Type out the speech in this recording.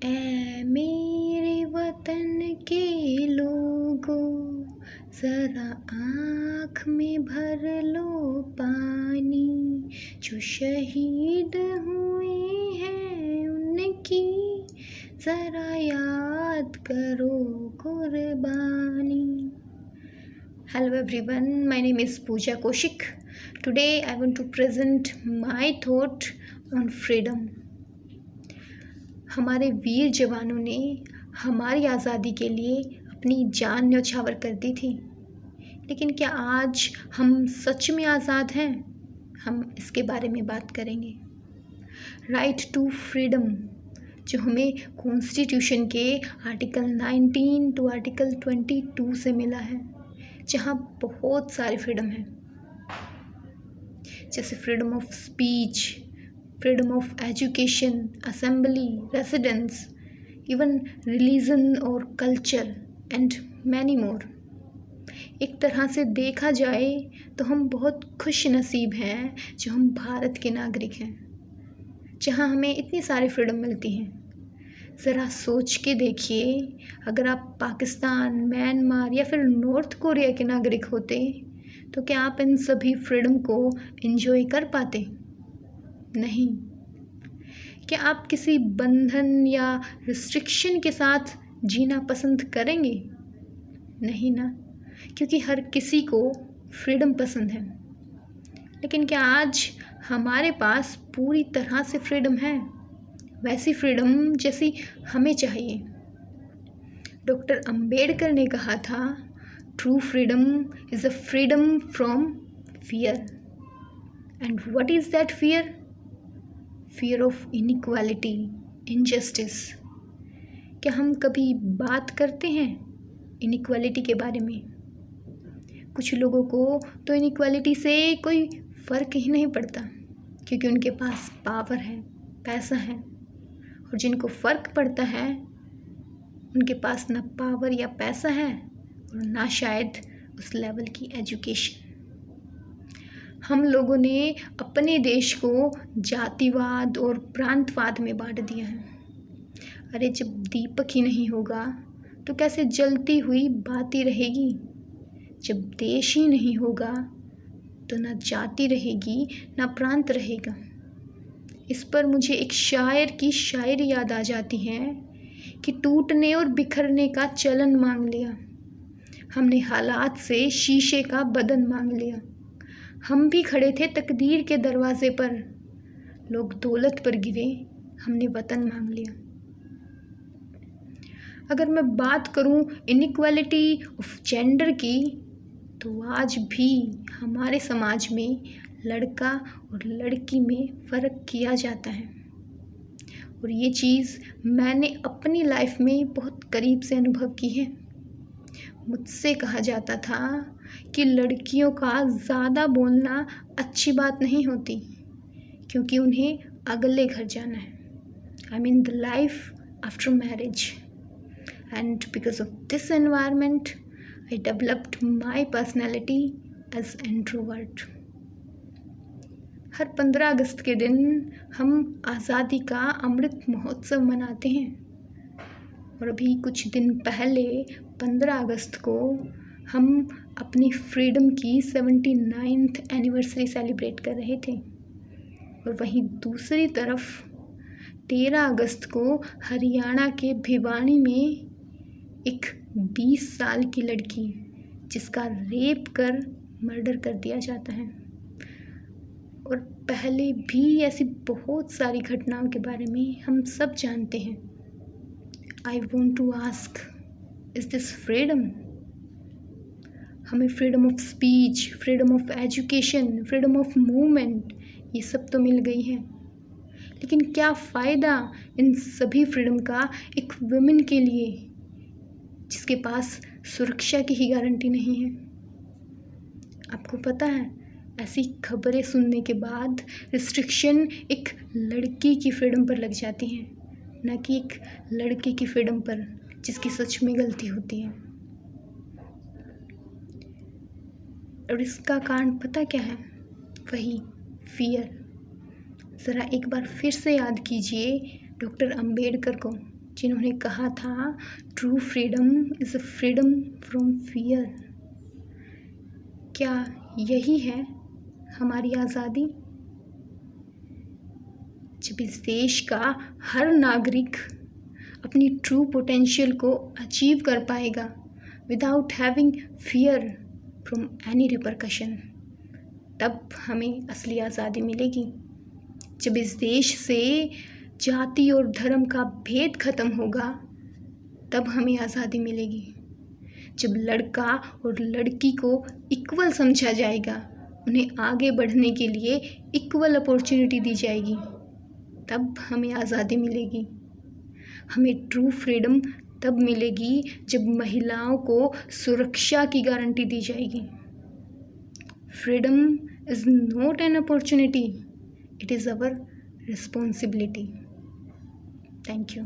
ऐ मेरे वतन के लोगों, ज़रा आँख में भर लो पानी। जो शहीद हुए हैं उनकी ज़रा याद करो कुर्बानी। Hello everyone, my name is Pooja Kaushik. Today I want to present my thought on freedom. हमारे वीर जवानों ने हमारी आज़ादी के लिए अपनी जान न्यौछावर कर दी थी, लेकिन क्या आज हम सच में आज़ाद हैं? हम इसके बारे में बात करेंगे। राइट टू फ्रीडम जो हमें कॉन्स्टिट्यूशन के आर्टिकल 19 टू आर्टिकल 22 से मिला है, जहाँ बहुत सारे फ्रीडम हैं, जैसे freedom of speech, freedom of education, assembly, residence, even religion और कल्चर एंड मैनी मोर। एक तरह से देखा जाए तो हम बहुत खुश नसीब हैं जो हम भारत के नागरिक हैं, जहाँ हमें इतनी सारी फ्रीडम मिलती हैं। ज़रा सोच के देखिए, अगर आप पाकिस्तान, म्यांमार या फिर नॉर्थ कोरिया के नागरिक होते तो क्या आप इन सभी फ्रीडम को एंजॉय कर पाते? नहीं। क्या आप किसी बंधन या रिस्ट्रिक्शन के साथ जीना पसंद करेंगे? नहीं ना, क्योंकि हर किसी को फ्रीडम पसंद है। लेकिन क्या आज हमारे पास पूरी तरह से फ्रीडम है? वैसी फ्रीडम जैसी हमें चाहिए। डॉक्टर अंबेडकर ने कहा था, true freedom is a freedom from fear. And what is that fear? Fear of inequality, injustice. क्या हम कभी बात करते हैं इनइक्वालिटी के बारे में? कुछ लोगों को तो इनइक्वालिटी से कोई फ़र्क ही नहीं पड़ता, क्योंकि उनके पास पावर है, पैसा है, और जिनको फ़र्क पड़ता है उनके पास ना पावर या पैसा है और ना शायद उस लेवल की एजुकेशन। हम लोगों ने अपने देश को जातिवाद और प्रांतवाद में बांट दिया है। अरे जब दीपक ही नहीं होगा तो कैसे जलती हुई बाती रहेगी? जब देश ही नहीं होगा तो ना जाति रहेगी ना प्रांत रहेगा। इस पर मुझे एक शायर की शायरी याद आ जाती है कि टूटने और बिखरने का चलन मांग लिया, हमने हालात से शीशे का बदन मांग लिया। हम भी खड़े थे तकदीर के दरवाजे पर, लोग दौलत पर गिरे, हमने वतन मांग लिया। अगर मैं बात करूं इनइक्वालिटी ऑफ जेंडर की, तो आज भी हमारे समाज में लड़का और लड़की में फ़र्क किया जाता है, और ये चीज़ मैंने अपनी लाइफ में बहुत करीब से अनुभव की है। मुझसे कहा जाता था कि लड़कियों का ज़्यादा बोलना अच्छी बात नहीं होती, क्योंकि उन्हें अगले घर जाना है, I mean the life after marriage. And because of this environment I developed my personality as introvert. हर 15 अगस्त के दिन हम आज़ादी का अमृत महोत्सव मनाते हैं, और अभी कुछ दिन पहले 15 अगस्त को हम अपनी फ्रीडम की 79th एनिवर्सरी सेलिब्रेट कर रहे थे। और वहीं दूसरी तरफ 13 अगस्त को हरियाणा के भिवानी में एक 20 साल की लड़की जिसका रेप कर मर्डर कर दिया जाता है। और पहले भी ऐसी बहुत सारी घटनाओं के बारे में हम सब जानते हैं। I want to ask, is this freedom? हमें freedom of speech, freedom of education, freedom of movement, ये सब तो मिल गई है, लेकिन क्या फ़ायदा इन सभी फ्रीडम का एक वुमेन के लिए जिसके पास सुरक्षा की ही गारंटी नहीं है? आपको पता है, ऐसी खबरें सुनने के बाद रिस्ट्रिक्शन एक लड़की की फ्रीडम पर लग जाती हैं, न कि एक लड़के की फ्रीडम पर जिसकी सच में गलती होती है। और इसका कारण पता क्या है? वही फियर। ज़रा एक बार फिर से याद कीजिए डॉक्टर अंबेडकर को, जिन्होंने कहा था true freedom is a freedom from fear. क्या यही है हमारी आज़ादी? जब इस देश का हर नागरिक अपनी ट्रू पोटेंशियल को अचीव कर पाएगा without having fear from any repercussion, तब हमें असली आज़ादी मिलेगी। जब इस देश से जाति और धर्म का भेद खत्म होगा तब हमें आज़ादी मिलेगी। जब लड़का और लड़की को इक्वल समझा जाएगा, उन्हें आगे बढ़ने के लिए इक्वल अपॉर्चुनिटी दी जाएगी, तब हमें आज़ादी मिलेगी। हमें ट्रू फ्रीडम तब मिलेगी जब महिलाओं को सुरक्षा की गारंटी दी जाएगी। Freedom is not an opportunity, it is our responsibility. Thank you.